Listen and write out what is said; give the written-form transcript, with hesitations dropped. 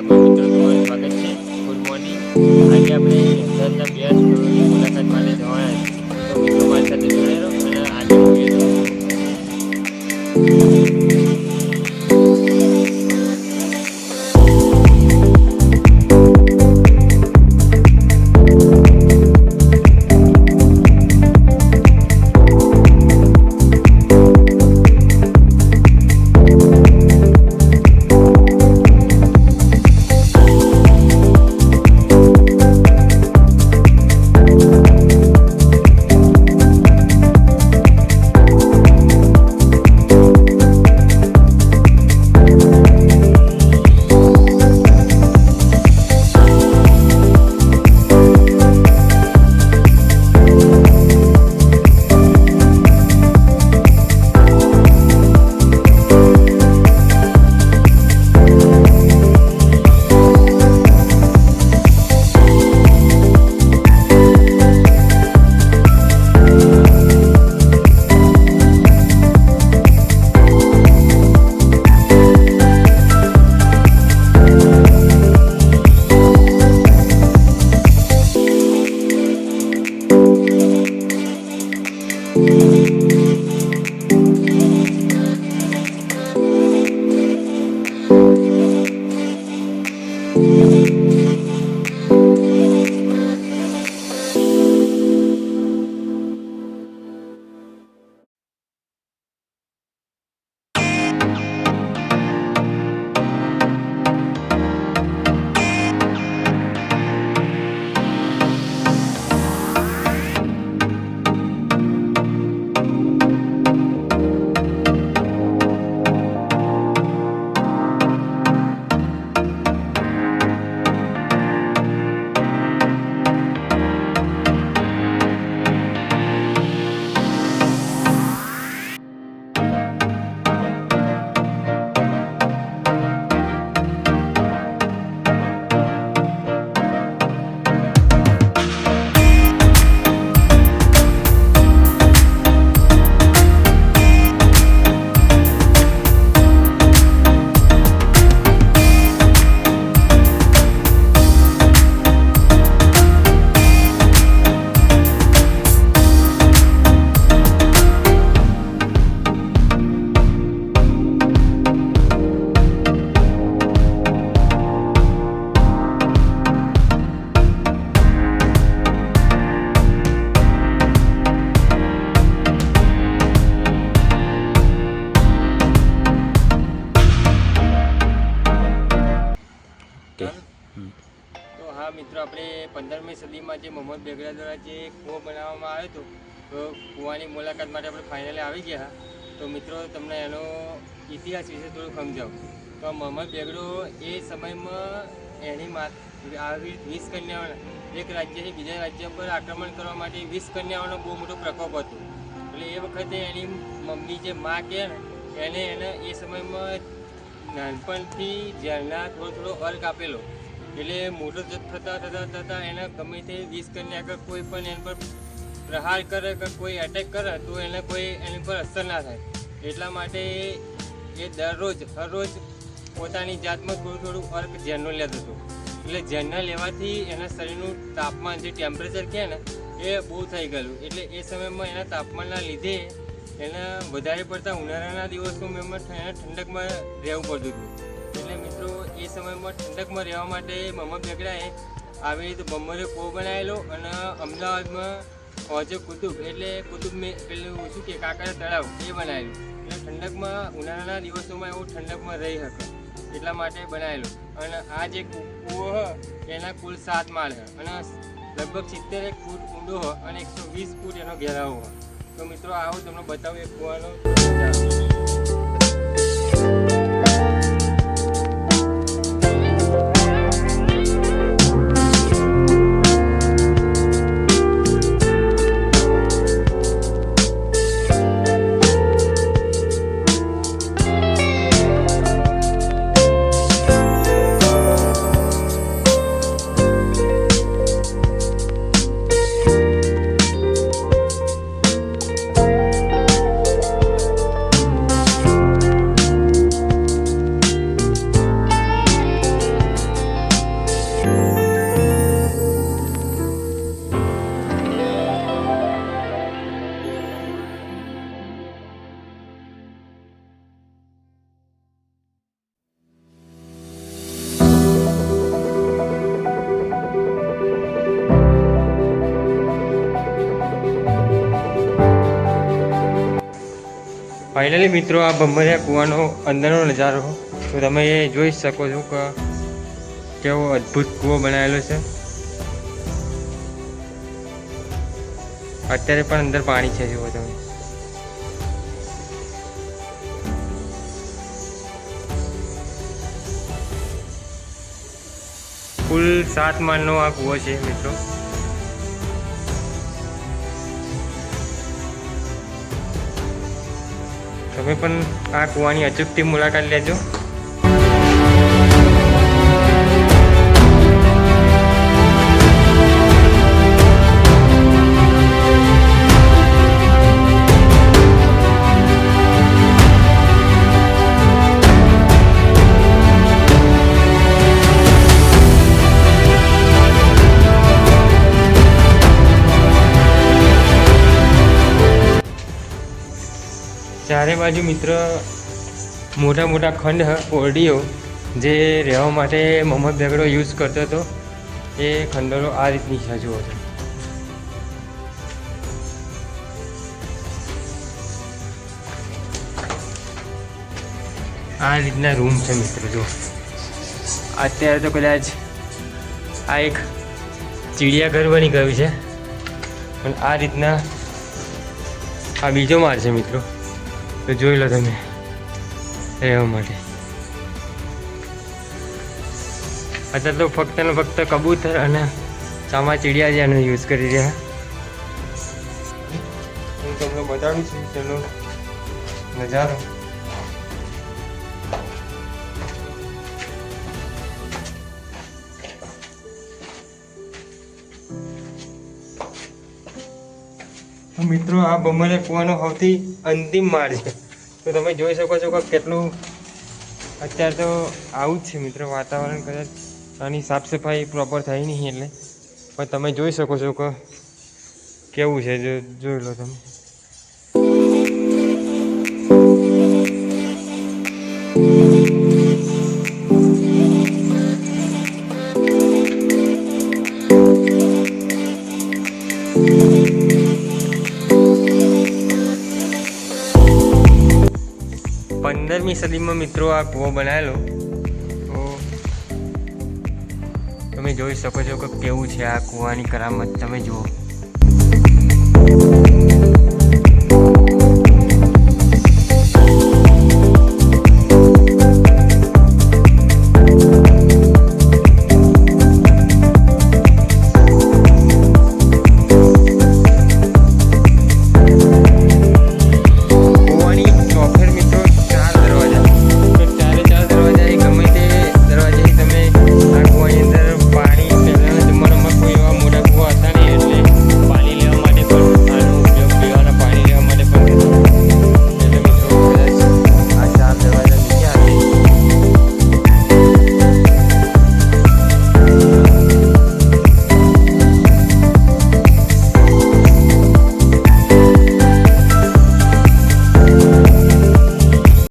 વિડીયોમાં મિત્રો તમારું સ્વાગત છે. Good morning. આજે આપણે અમદાવાદના બીઆર સ્ટોરની મુલાકાત માટે જવાના છીએ. તો મિત્રો મારી સાથે જોડાઈ રહો અને આજનો વિડીયો તો હા મિત્રો, આપણે 15મી સદીમાં જે મોહમ્મદ બેગડા દ્વારા જે કૂવો બનાવવામાં આવ્યો હતો, તો કૂવાની મુલાકાત માટે આપણે ફાઇનલી આવી ગયા. તો મિત્રો, તમને એનો ઇતિહાસ વિશે થોડું સમજાવું. તો મોહમ્મદ બેગડો એ સમયમાં એની આવી 20 કન્યાઓના એક રાજ્યથી બીજા રાજ્ય પર આક્રમણ કરવા માટે 20 કન્યાઓનો બહુ મોટો પ્રકોપ હતો. એટલે એ વખતે એની મમ્મી જે માં કહે ને એને એ સમયમાં નાનપણથી ઝેરના થોડો અર્ક આપેલો. એટલે મોટો થતાં એને ગમે તે 20 કન્યા કે કોઈ પણ એના પર પ્રહાર કરે કે કોઈ એટેક કરે તો એને કોઈ એની પર અસર ના થાય. એટલા માટે એ હર રોજ પોતાની જાતમાં થોડું અર્ક ઝેરનો લેતો હતો. એટલે ઝેરના લેવાથી એના શરીરનું તાપમાન જે ટેમ્પરેચર કહે ને એ બહુ થઈ ગયેલું. એટલે એ સમયમાં એના તાપમાનના લીધે એને વધારે પડતા ઉનાળાના દિવસોમાં એમાં ઠંડકમાં રહેવું પડતું હતું. એટલે મિત્રો, એ સમયમાં ઠંડકમાં રહેવા માટે મોહમ્મદ બેગડાએ આવી રીતે બમ્બરે કૂવો બનાવેલો અને અમદાવાદમાં હોજે કુતુબ એટલે પેલું શું કે કાંકરિયા તળાવ એ બનાવેલું. એટલે ઠંડકમાં ઉનાળાના દિવસોમાં એવું ઠંડકમાં રહી શકે એટલા માટે બનાવેલું. અને આ જે કૂવો હોય એના કુલ 7 માળ છે અને લગભગ 70 ફૂટ ઊંડો હોય અને 120 ફૂટ એનો ઘેરાવો હોય. તો મિત્રો, આવો તમને બતાવું એક કૂવાનો. ફાઇનલી મિત્રો આ ભમરિયા કૂવાનો અંદરનો નજારો તો તમે જોઈ શકો છો કે કેવો અદ્ભુત કૂવો બનાવેલો છે. અત્યારે પણ અંદર પાણી છે જુઓ તમે. કુલ 7 માળનો આ કૂવો છે મિત્રો. તમે પણ આ કૂવાની અચૂકથી મુલાકાત લેજો. ચારે બાજુ મિત્ર મોટા મોટા ખંડ ઓરડીઓ જે રહેવા માટે મોહમ્મદ બેગડો યુઝ કરતો હતો એ ખંડરો આ રીતની છે જુઓ છો. આ રીતના રૂમ છે મિત્રો જુઓ. અત્યારે તો કદાચ આ એક ચિડિયાઘર બની ગયું છે પણ આ રીતના આ બીજો માળ છે મિત્રો. તો જોઈ લો તમે રહેવા માટે. અત્યારે તો ફક્ત ને ફક્ત કબૂતર અને ચામાચીડિયા જ એનો યુઝ કરી રહ્યા. હું તમને બતાડું છું તેનો નજારો. મિત્રો આ ભમરિયા કૂવાનો સૌથી અંતિમ માળ છે તો તમે જોઈ શકો છો કે કેટલું અત્યારે તો આવું જ છે મિત્રો. વાતાવરણ કદાચ આની સાફ સફાઈ પ્રોપર થઈ નહીં એટલે પણ તમે જોઈ શકો છો કે કેવું છે જોઈ લો તમે. પંદરમી સદીમાં મિત્રો આ કૂવો બનાવેલો તો તમે જોઈ શકો છો કે કેવું છે આ કૂવાની કરામત. તમે જુઓ.